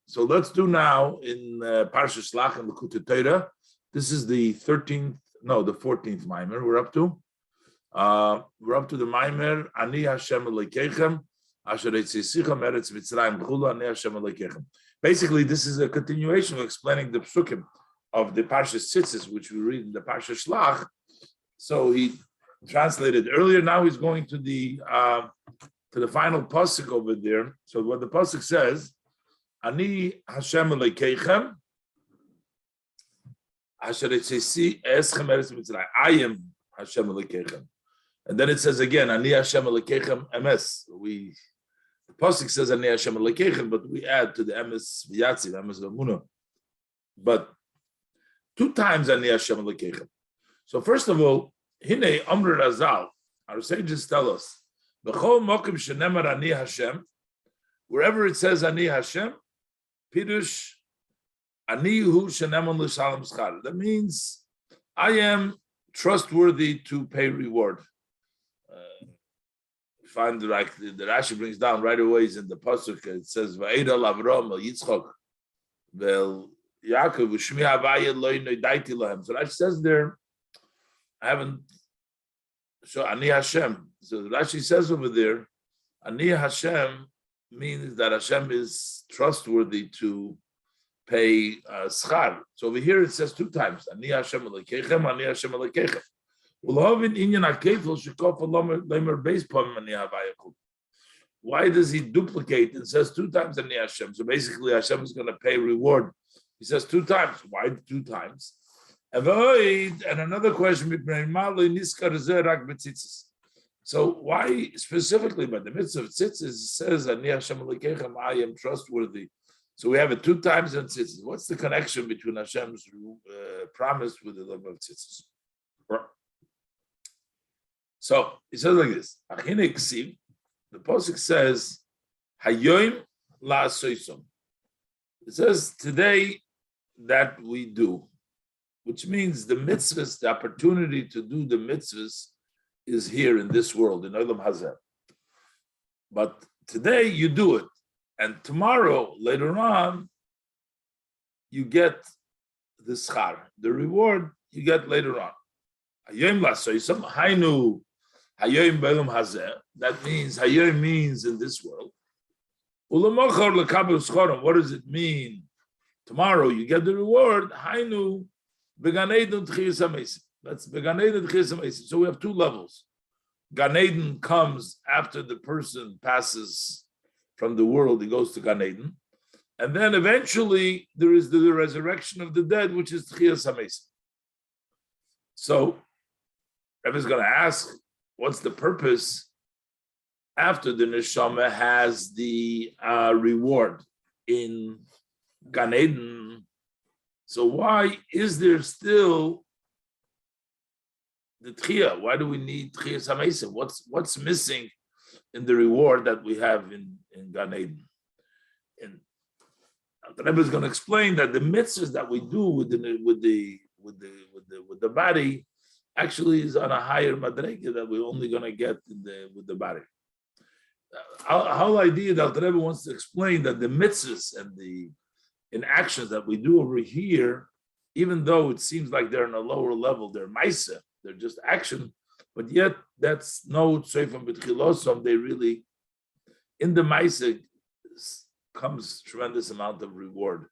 So let's do now in Parsha Shelach and Likutei Torah. This is the 14th Mamer we're up to. We're up to the Mamer, Ani Hashem Alekechem, Asher Etzisichem Eretz Mitzrayim Chula, Ani Hashem Alekechem. Basically, this is a continuation of explaining the psukim of the Parsha Tzitzis, which we read in the Parsha Shelach. So he translated earlier. Now he's going to the final pasuk over there. So what the pasuk says, Ani Hashem Alekechem, Asher Etzisi Eschem Eretz Mitzrayim. I am Hashem Alekechem. And then it says again, Ani Hashem Alekechem Emes. The pasuk says Ani Hashem Alekechem, but we add to the Emes V'yatziv, Emes V'amuna. But 2 times Ani Hashem Alekechem. So first of all, Hine Amr Razal, our sages tell us, B'chol Mokim Shenemar Ani Hashem, wherever it says Ani Hashem, Pirush Ani Hu Shenemon L'Shalom Schar. That means I am trustworthy to pay reward. Find like the Rashi brings down right away is in the pasuk. It says Va'edal Avram El Yitzchok Vel Yaakov Shmi Havaya Lo Nodaiti Lahem. So Rashi says there, I haven't. So Ani Hashem. So Rashi says over there, Ani Hashem means that Hashem is trustworthy to pay schar. So over here it says 2 times, Ani Hashem Alekechem, Ani Hashem Alekechem. Why does he duplicate and says 2 times Ani Hashem? So basically Hashem is going to pay reward. He says 2 times. Why 2 times? And another question, so why specifically by the mitzvah of tzitzis says Ani Hashem Alekechem, I am trustworthy. So we have it 2 times in tzitzis. What's the connection between Hashem's promise with the love of tzitzis? So he says like this: the pasuk says, "Hayoim la'asoisom." It says today that we do, which means the mitzvahs, the opportunity to do the mitzvahs, is here in this world in Olam Hazeh. But today you do it, and tomorrow, later on, you get the schar, the reward you get later on. Hayoim la'asoisom, hainu. Hayoim b'olam hazeh. That means hayoim means in this world. Ulamachar lekabel schorim. What does it mean? Tomorrow you get the reward. Hainu began eden tchiyas hamesim. That's began eden tchiyas hamesim. So we have 2 levels. Gan Eden comes after the person passes from the world. He goes to Gan Eden, and then eventually there is the resurrection of the dead, which is tchiyas hamesim. So Rebbe is going to ask, what's the purpose after the neshama has the reward in Gan Eden? So why is there still the tchiyah? Why do we need tchiyas hamesim? What's missing in the reward that we have in Gan Eden? And the Rebbe is going to explain that the mitzvahs that we do with the body actually is on a higher madrega that we're only going to get with the body. Our whole idea that the Rebbe wants to explain that the mitzvahs and the actions that we do over here, even though it seems like they're on a lower level, they're maisa, they're just action, but yet that's no tzofim b'tchilosom. They really, in the maisa comes tremendous amount of reward.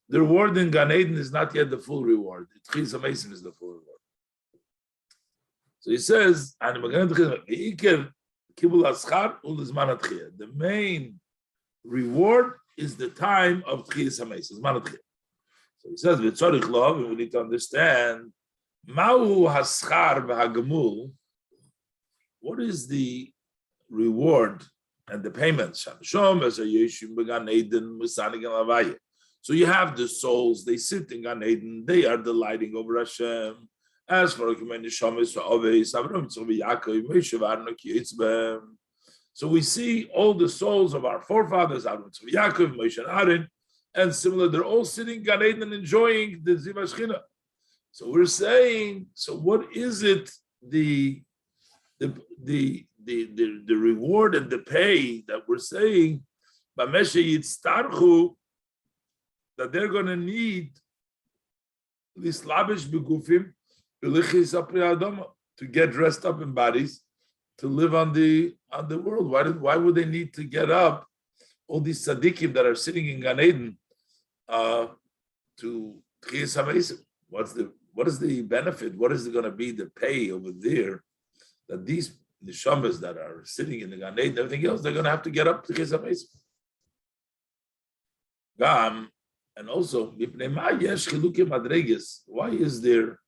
The reward in Gan Eden is not yet the full reward. Tchiyas hamesim is the full reward. So he says, the main reward is the time of tchiyas hamesim. So he says, and we need to understand, what is the reward and the payment? So you have the souls, they sit in Gan Eden, they are delighting over Hashem. As for so we see all the souls of our forefathers, Yaakov, Moshe, and Aaron, and similar, they're all sitting in Gan Eden and enjoying the Ziva Shechina. So we're saying, so what is it, the reward and the pay that we're saying, that they're going to need lislabish begufim b'lichis apri adama, to get dressed up in bodies to live on the world. Why would they need to get up? All these tzaddikim that are sitting in Gan Eden to Tchiyas HaMeisim. What is the benefit? What is going to be the pay over there that these neshamas that are sitting in the Gan Eden, everything else, they're going to have to get up to Tchiyas HaMeisim. And also, why is there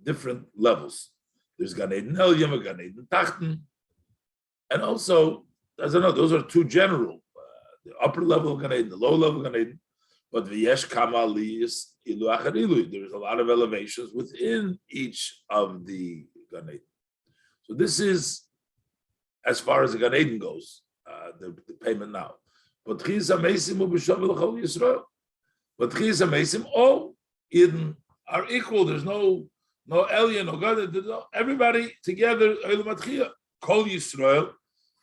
different levels? There's Gan Eden Elyam, Gan Eden Tachten, and also, as I know, those are two general, the upper level of Gan Eden, the lower level of Gan Eden. But v'yesh kama aliyos ilu achar ilu. There's a lot of elevations within each of the Gan Eden. So this is as far as the Gan Eden goes, the payment now. But Tchiyas HaMeisim u'b'shavel l'chol Yisrael. But Tchiyas HaMeisim, all Eden are equal. There's no alien, no God. Everybody together. Olam HaTchiyah. Kol Yisrael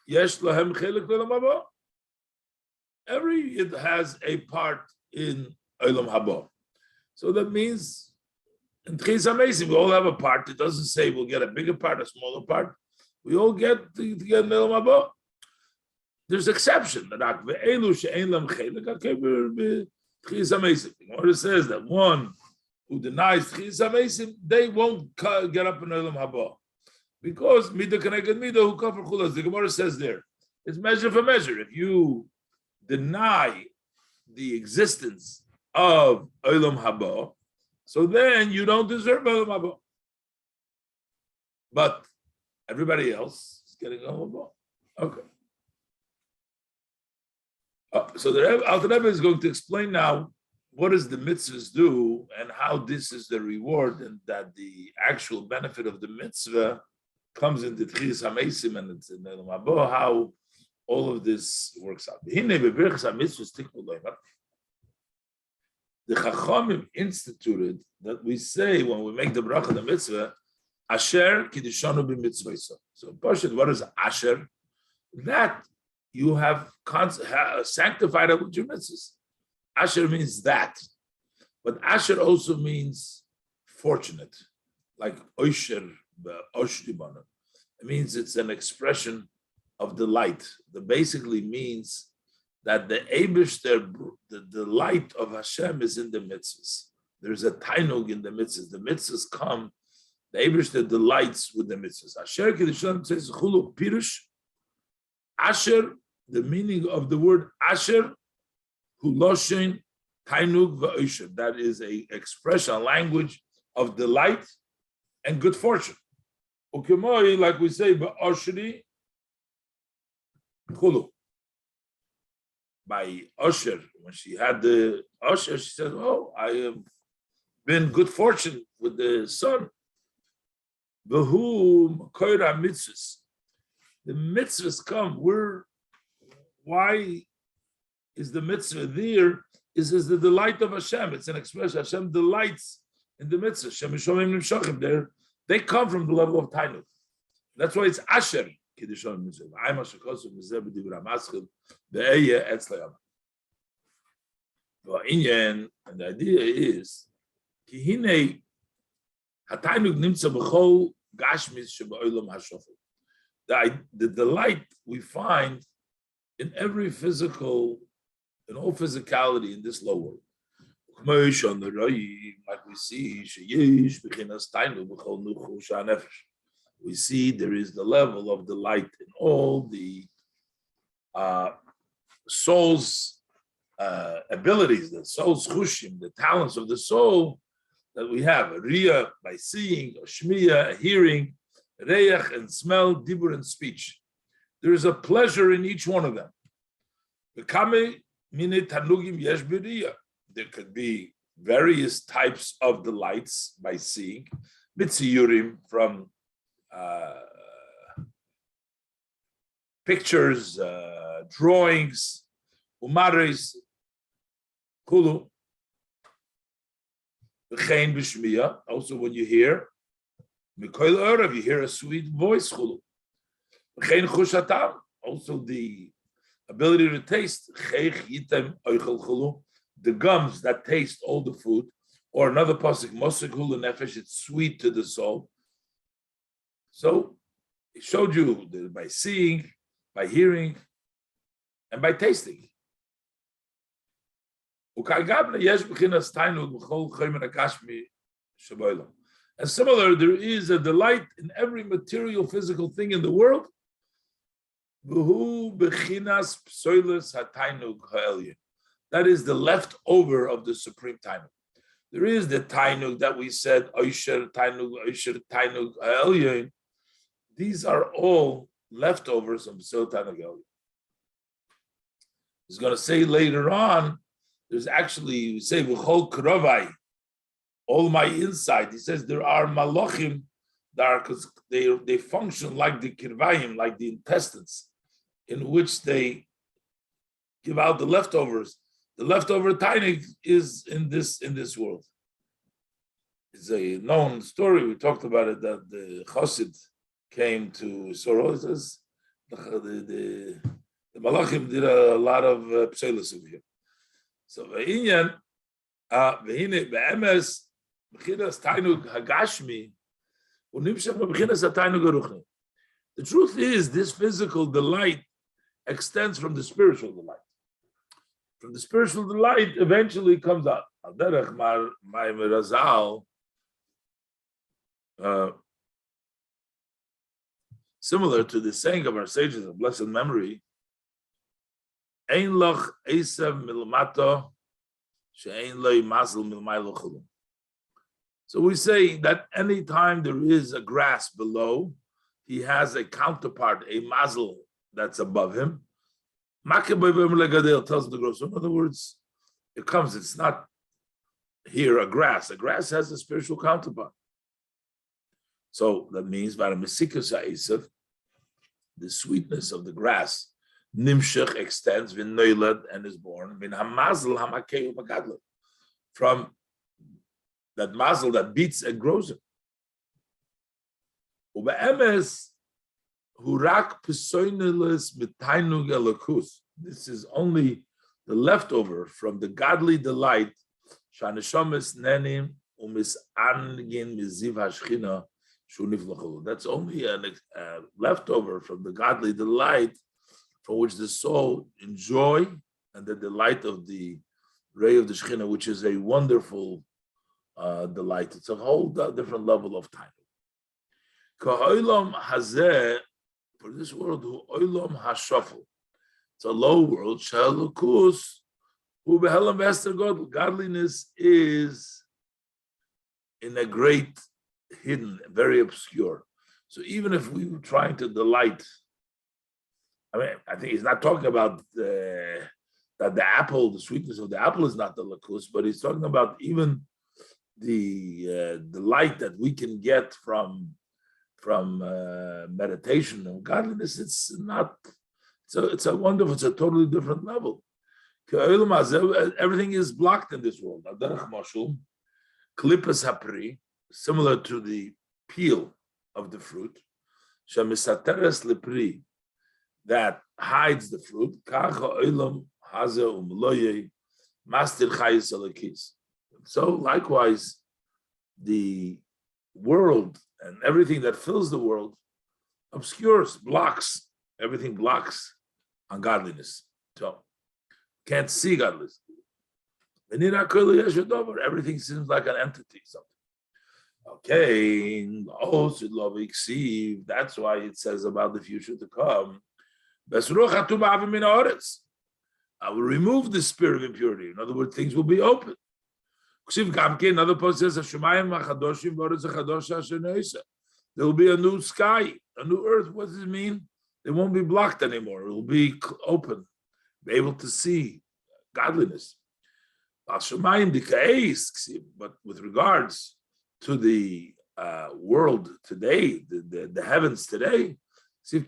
yesh lahem chelik v'olam haba. Every Yid has a part in Olam Haba. So that means in Tchiyas HaMeisim, we all have a part. It doesn't say we'll get a bigger part, a smaller part. We all get to get in Olam Haba. There's exception. What it says that one who denies Tchiyas HaMeisim, they won't get up in Olam Haba. Because Midah Keneged Midah, who kafir chulas, the Gemara says there, it's measure for measure. If you deny the existence of Olam Haba, so then you don't deserve Olam Haba. But everybody else is getting Olam Haba. Okay. So the Alter Rebbe is going to explain now what does the mitzvahs do and how this is the reward, and that the actual benefit of the mitzvah comes into Tchiyas HaMeisim and it's in Olam Haba, how all of this works out. The Chachamim instituted that we say when we make the bracha of the mitzvah, Asher Kiddishanu b'mitzvah. So, Pashut, what is Asher? That you have sanctified it with your mitzvahs. Asher means that, but Asher also means fortunate, like Oisher, Oshdibana. It means it's an expression of delight. That basically means that the light of Hashem is in the mitzvahs. There's a tainug in the mitzvahs. The mitzvahs come, the Eibishter delights with the mitzvahs. Asher Kiddushan says Chulu Pirush. Asher, the meaning of the word Asher, Huloshin tainug va'osher. That is a expression, a language of delight and good fortune. Ukemoi, like we say, ba'oshri Chulu. By Osher, when she had the Osher, she said, "Oh, I have been good fortune with the son." V'hu koira mitzvahs. The mitzvahs come. Why is the mitzvah there? Is the delight of Hashem? It's an expression. Hashem delights in the mitzvah. Hashem Yishomim Nimshachim. They come from the level of tainuk. That's why it's Asher. And the idea is the delight we find in every physical, in all physicality in this lower world. Like we see, we see there is the level of delight in all the soul's abilities, the soul's chushim, the talents of the soul that we have. A riyah by seeing, a shmiyah, a hearing, reyach and smell, dibur and speech. There is a pleasure in each one of them. There could be various types of delights by seeing. Mitziyurim, from pictures, drawings, umaris, kulu. Also, when you hear, you hear a sweet voice, kulu. Also, the ability to taste, the gums that taste all the food, or another pasuk, Mosek Hula Nefesh, it's sweet to the soul. So it showed you that by seeing, by hearing, and by tasting. And similar, there is a delight in every material, physical thing in the world. That is the leftover of the supreme tainug. There is the tainug that we said, Oisher tainug ha'elyon. These are all leftovers of B'sil tainug ha'elyon. He's going to say later on, there's actually, we say, V'chol krovai, all my inside. He says there are malachim that are, because they function like the kirvayim, like the intestines, in which they give out the leftovers. The leftover tainig is in this world. It's a known story. We talked about it, that the Chassid came to Soro. It says the malachim did a lot of pseilus over here. So v'inyan v'hine be'emes b'chinas tainug hagashmi u'nimshach b'chinas hatainug haruchni. The truth is, this physical delight extends from the spiritual delight. From the spiritual delight, eventually comes out. Al-derech Mamer Razal, similar to the saying of our sages of blessed memory, Ein loch esav milmato, she'ein loi mazel milmaylo chulum. So we say that any time there is a grass below, he has a counterpart, a mazel that's above him. Tells the gross. So in other words, it comes, it's not here a grass. A grass has a spiritual counterpart. So that means the sweetness of the grass, nimshach extends, v'noilad, and is born, from that mazel that beats and grows it. This is only the leftover from the godly delight. That's only a leftover from the godly delight for which the soul enjoy, and the delight of the ray of the Shekhinah, which is a wonderful delight. It's a whole different level of time. For this world, it's a low world. Godliness is in a great hidden, very obscure. So even if we were trying to delight, I think he's not talking about that the apple, the sweetness of the apple is not the lakus, but he's talking about even the light that we can get from meditation and godliness. It's a wonderful, it's a totally different level. Everything is blocked in this world. Klippas hapri, similar to the peel of the fruit, shemisateres lepri, that hides the fruit. So likewise, the world and everything that fills the world obscures, blocks, everything blocks on godliness. So can't see godliness. Everything seems like an entity, something. Okay, that's why it says about the future to come. I will remove the spirit of impurity. In other words, things will be open. Another post says, there will be a new sky, a new earth. What does it mean? They won't be blocked anymore. It will be open, be able to see godliness. But with regards to the world today, the heavens today, the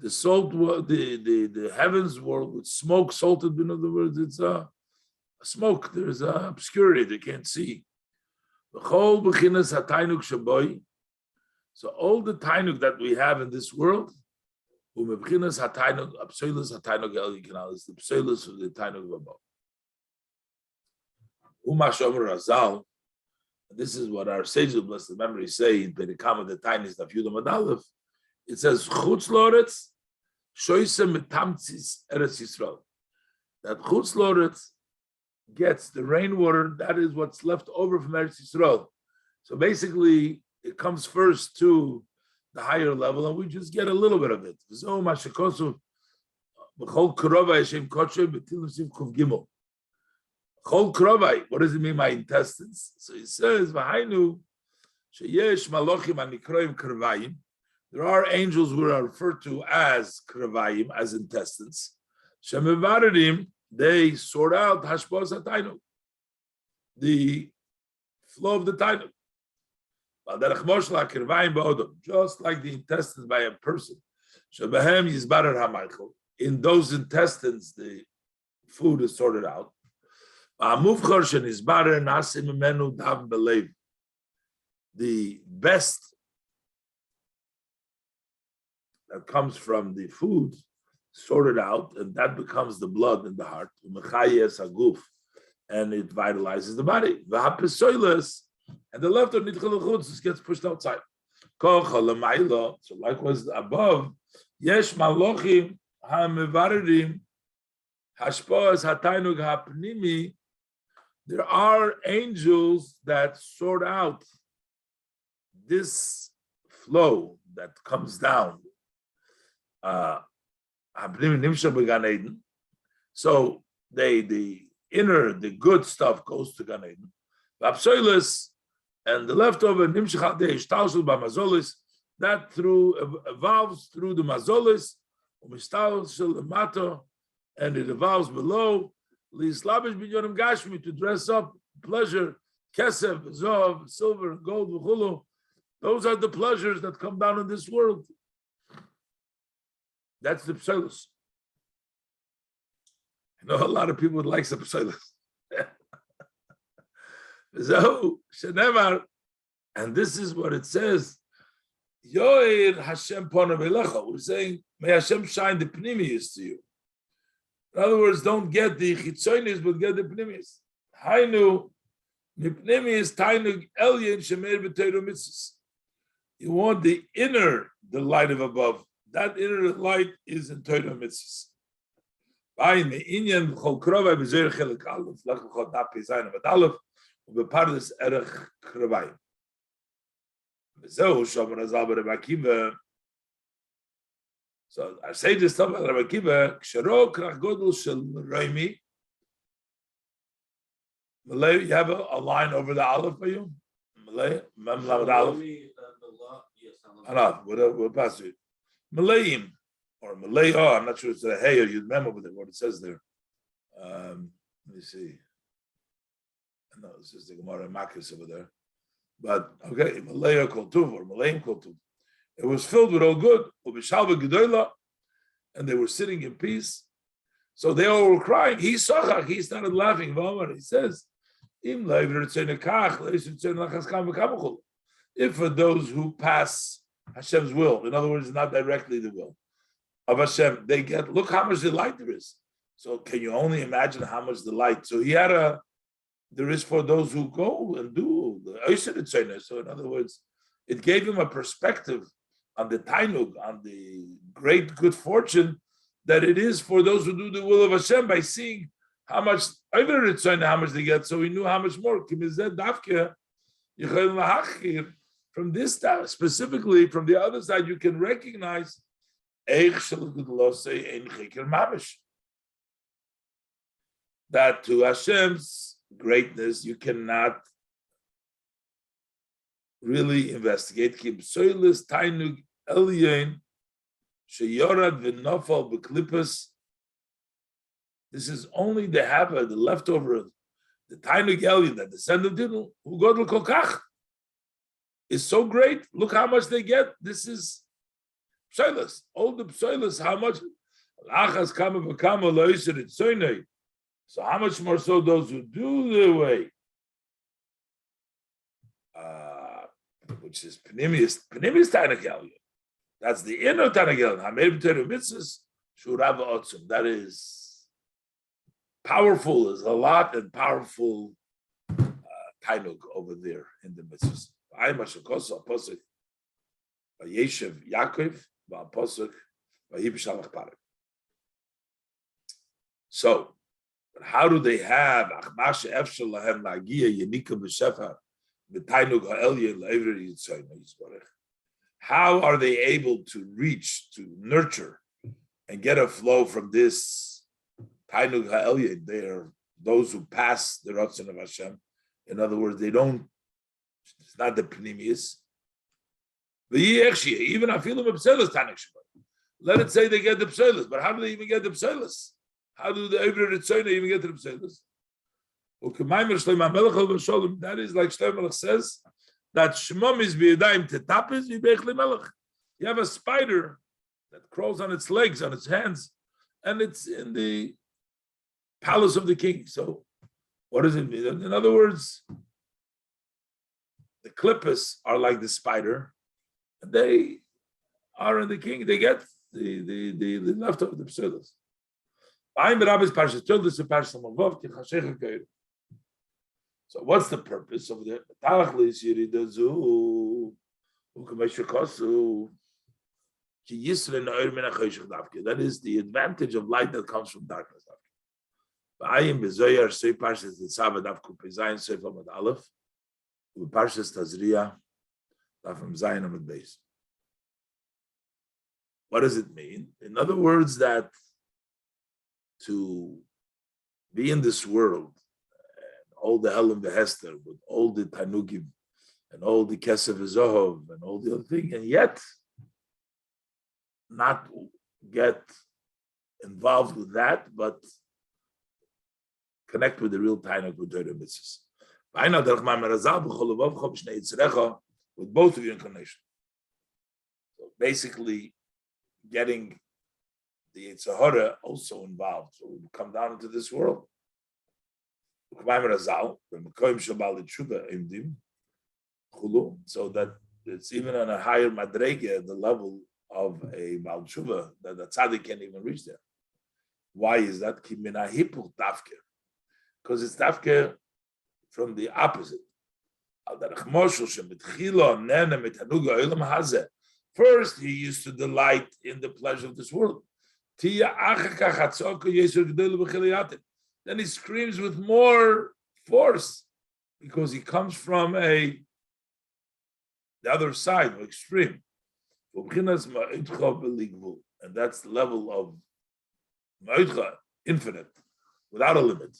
salt, the heavens world with smoke salted. In other words, it's a smoke. There's a obscurity they can't see. So all the tainuk that we have in this world, Umebchinas hataynog, apsoilus hataynog elyon canal is the psoilus of the taynog above. Umashomer Razal, this is what our sages of blessed memory say in Perikam the tiniest of Yudam Adalef. It says, Chutz Loretz, Shoyse Metamtzis Eretz Yisrael. That Chutz Loretz gets the rainwater, that is what's left over from Eretz Yisrael. So basically, it comes first to the higher level, and we just get a little bit of it. Chol krovai, what does it mean by intestines? So he says, V'hainu sheyesh malochim anikroim krovayim. There are angels who are referred to as krovayim, as intestines. Shemevaradim, they sort out hashpos hatainu, the flow of the tainu. Just like the intestines by a person. Shebehem yizbarer hamaychel. In those intestines, the food is sorted out. The best that comes from the food sorted out, and that becomes the blood in the heart, and it vitalizes the body. And the left of nitchel gets pushed outside. So likewise above, yesh malochim hamevaredim hashpos hatainug hapnimi. There are angels that sort out this flow that comes down. So the inner, the good stuff goes to Gan Eden. And the leftover that evolves through the mazolis, and it evolves below. To dress up pleasure, kesef, zov, silver, gold, v'chulu. Those are the pleasures that come down in this world. That's the psoilus. I know a lot of people would like some psoilus. So, shenemar, and this is what it says. Yoir Hashem ponav elecha. We're saying, may Hashem shine the pnimius to you. In other words, don't get the chitzonis, but get the pnimis. Hainu, mipnimis tainug elyon shemer b'teiro mitzvos. You want the inner, the light of above. That inner light is in Teiro mitzvos. Vayin me'inyan b'chol krovai b'zer chelik aleph lechol dap zayin avat aleph u'bepardes erech krovayim. V'zeu shomer azal b'Rabbi Akiva. So I say this stuff about Rabbi Akiva, Kshero krach godel shel Raimi. Malay, you have a line over the aleph for you? Malay, mem lamed aleph. We'll pass it. Malayim or Malay. Oh, I'm not sure it's a hey or you'd memo with it. What it says there. Let me see. No, this is the Gemara Makis over there. But okay, Malay or Koltuv or Malayim Koltuv. It was filled with all good, and they were sitting in peace. So they all were crying. He started laughing. He says, if for those who pass Hashem's will, in other words, not directly the will of Hashem, they get, look how much delight there is. So can you only imagine how much delight? So he had there is for those who go and do the Oised. So in other words, it gave him a perspective on the Tainug, on the great good fortune that it is for those who do the will of Hashem by seeing how much how much they get. So he knew how much more. From this time, specifically from the other side, you can recognize that to Hashem's greatness you cannot really investigate. This is only the hava, the leftover of the tainug elyon that descended Dinu, who godel kolkach, is so great. Look how much they get. This is psoilus. All the psoilus, how much? So how much more so those who do the way? Which is Panemius Tainuk Elyon. That's the inner Tanagel. Hamer b'Torah mitzvahs shurav otzum. That is powerful. Is a lot and powerful tainug over there in the mitzvahs. I mashakos apostle Yeshiv Yaakov v'apostle v'hi b'shalach parim. So, but how do they have achmashe efshel lahem lagia yenika b'shefa b'tainug ha'elyon la'evre yitzayim yisborech? How are they able to reach, to nurture, and get a flow from this tainug ha'elyon? They are those who pass the ratzon of Hashem. In other words, they don't. It's not the pnimius. Even afilim b'pselis tanik shemot. Let it say they get the pselis, but how do they even get the pselis? How do the Evre Ritzoyna even get to the pselis? That is like Shlomo Melech says that Shmom is b'yadayim tetapis v'beich Melech. You have a spider that crawls on its legs, on its hands, and it's in the palace of the king. So, what does it mean? In other words, the klippas are like the spider, and they are in the king. They get the leftover the pselis. So what's the purpose of the that is the advantage of light that comes from darkness. What does it mean? In other words, that to be in this world and all the Elam Behester with all the Tanugim and all the Kesef Zohov and all the other thing, and yet not get involved with that, but connect with the real Tainug with Torah mitzvahs. With both of your inclination. So basically, getting the Yitzhahara also involved. So we come down into this world. So that it's even on a higher madrege, the level of a Baal Tshuva, that the tzaddik can't even reach there. Why is that? Because it's tafke from the opposite. First, he used to delight in the pleasure of this world. Then he screams with more force because he comes from the other side, extreme. And that's the level of ma'idcha, infinite, without a limit.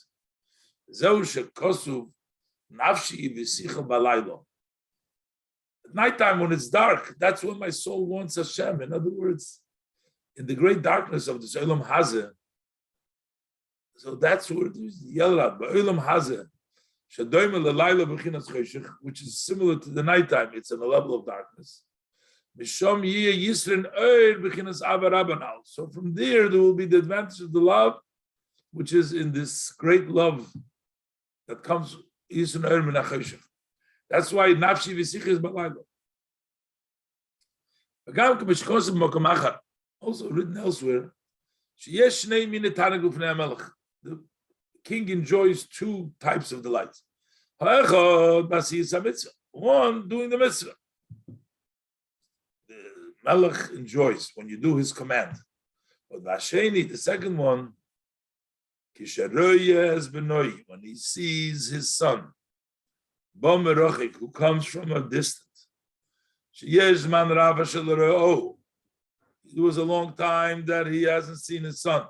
At nighttime, when it's dark, that's when my soul wants Hashem. In other words, in the great darkness of the Olam Hazeh, so that's where it is yelled out. Olam Hazeh, which is similar to the nighttime. It's on a level of darkness. So from there will be the advantage of the love, which is in this great love that comes. That's why nafshi v'sicha is balaylo. Also written elsewhere, the king enjoys two types of delights. One, doing the mitzvah. The melech enjoys when you do his command. But the second one, when he sees his son, who comes from a distance. It was a long time that he hasn't seen his son.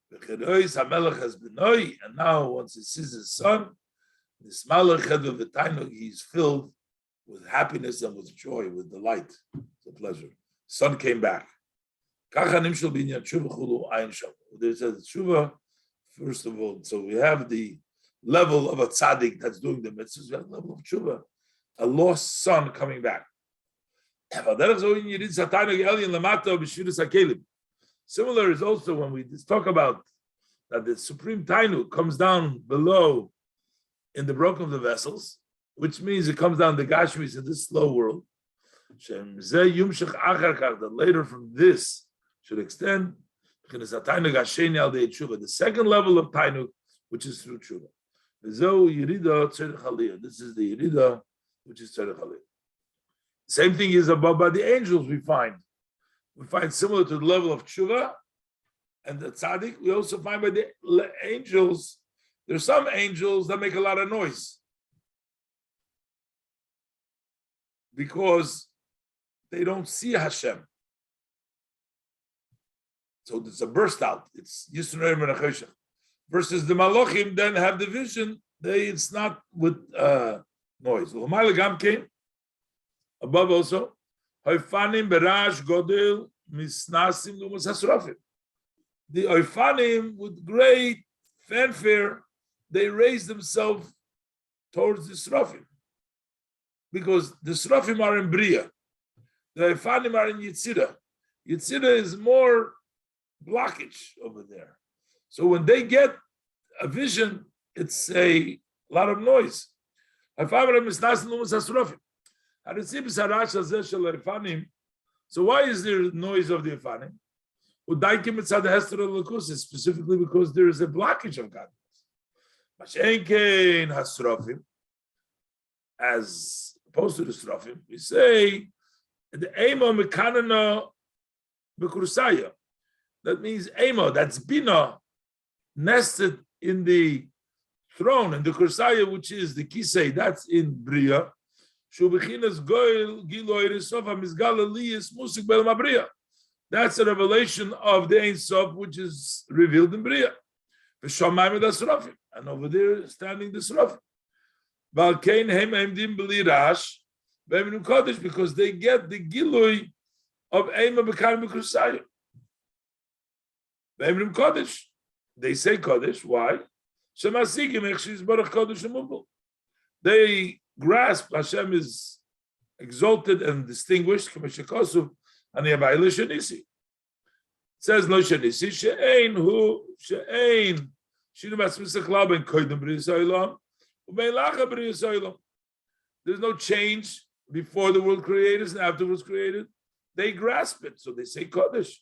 And now, once he sees his son, this he's filled with happiness and with joy, with delight, with pleasure. Son came back. There says tshuva, first of all. So we have the level of a tzaddik that's doing the mitzvahs. We have the level of tshuva, a lost son coming back. Similar is also when we talk about that the supreme tainu comes down below in the broken of the vessels, which means it comes down the gashmis in this slow world. That later from this should extend the second level of Tainuk, which is through Tshuva. This is the Yerida, which is Tzedek Halil. Same thing is above by the angels we find. We find similar to the level of Tshuva and the Tzaddik. We also find by the angels, there's some angels that make a lot of noise because they don't see Hashem. So there's a burst out. It's Yisrael Menachosha. Versus the Malachim then have the vision. It's not with noise. Above also, Oifanim berash godel misnasim lumas hasrafim. The Oifanim with great fanfare, they raise themselves towards the Srafim. Because the Srafim are in Bria. The Oifanim are in Yitzira. Yitzira is more blockage over there. So when they get a vision, it's a lot of noise. So why is there noise of the Ifanim? Specifically because there is a blockage of godliness. As opposed to the Srafim, we say the Emo Mekanana Bekursaya. That means Emo, that's Bina, nested in the throne, and the Kursaya, which is the Kisei, that's in Bria. That's a revelation of the Ein Sof, which is revealed in Bria. And over there, standing the Srafim. Because they get the Gilui of Ema B'Kar B'Kursaya. They say Kodesh. Why? They grasp Hashem is exalted and distinguished. It says no shenisi she'ein hu she'ein shinu b'atzmisach laben koydem b'riyas ha'olam u'bein lacha b'riyas ha'olam. There's no change before the world created and afterwards created. They grasp it, so they say Kodesh.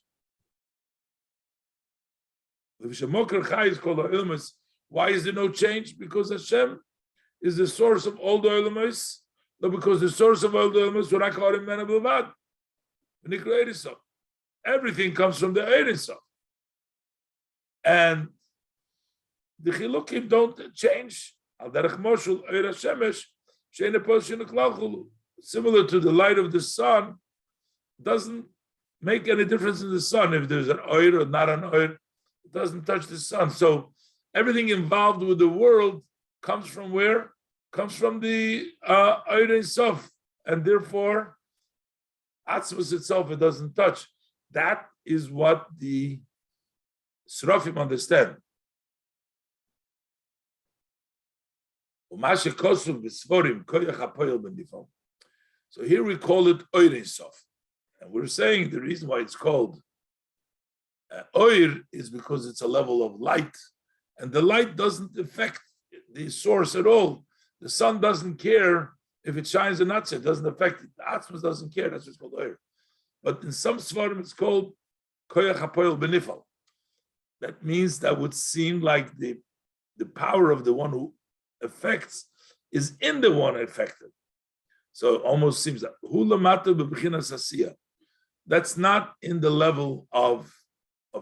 Why is there no change? Because Hashem is the source of all the Olamos. No, because the source of all the Olamos when He created so. Everything comes from the Ein Sof. And the Chilukim don't change. Similar to the light of the sun, doesn't make any difference in the sun if there's an oir or not an oir. It doesn't touch the sun. So everything involved with the world comes from where? Comes from the Ein Sof, and therefore Atzmus itself it doesn't touch. That is what the Srafim understand. So here we call it Ein Sof, and we're saying the reason why it's called Oir is because it's a level of light, and the light doesn't affect the source at all. The sun doesn't care if it shines or not, it doesn't affect it. The Atzmus doesn't care, that's what's called Oir. But in some Svarim it's called Koyach HaPoel Benifal. That means that would seem like the power of the one who affects is in the one affected. So it almost seems that Hulamata B'Bechinas Asiya. That's not in the level of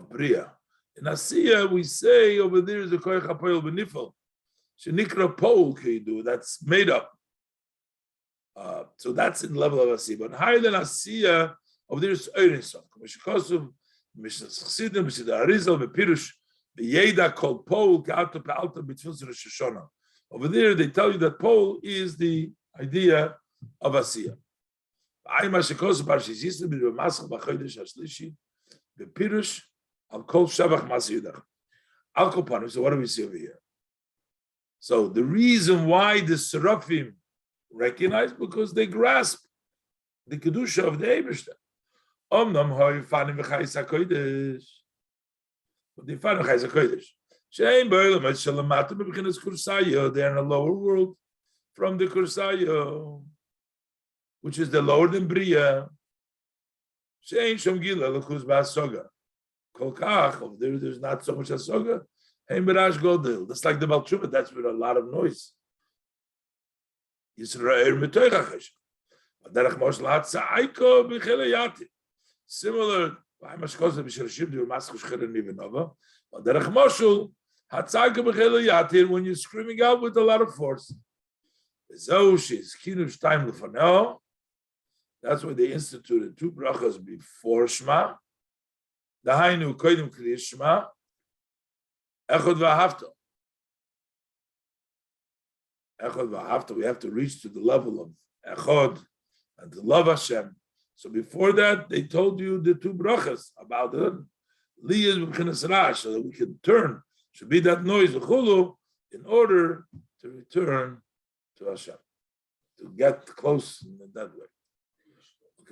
Bria. In Asiya, we say over there is a Koyach HaPoel Benifal. Shenikra Pol Keidu, that's made up. So that's in the level of Asiya. But higher than Asiya, over there is Ein Sof. Mishkosov, Mishnah Chassidim, Mishnah Arizal, Bepirush, Beyeda called Pol, Ke'alta Pe'alta, B'Tfilz Rosh Hashanah. Over there, they tell you that Pol is the idea of Asiya. Ayma Shekosov, Parshis Yisrael, B'Maschal, B'Chodesh HaShlishi, Bepirush, Al Kol Shavach Mas Yudach. Al Kol Panim. So what do we see over here? So the reason why the Seraphim recognize, because they grasp the Kedusha of the Eibishter. Omnam hoy fanim v'chayis hakodesh. But they fanim v'chayis hakodesh. Shein b'olam et shalamata b'bechinas kursayo. They're in a lower world from the kursayo, which is the lower than Bria. Shein Shom Gila Lukus Ba'Soga. Kol Kach, there's not so much Asoga. Hein Barash Godil. That's like the Balchuma, that's with a lot of noise. Yisrael Metoicha Cheshem. Derech Moshe Latza Aiko B'Chele Yati. Similar, Derech Moshe Hatzaika B'Chele Yati, when you're screaming out with a lot of force. That's why they instituted 2 brachas before Shema. Dahainu koidim kriya Shema. Echad v'ahavta. Echad v'ahavta. We have to reach to the level of echad and to love Hashem. So before that, they told you the 2 brachas about it. Liyaz b'chinas rash, so that we can turn. Should be that noise v'chulu in order to return to Hashem, to get close in that way.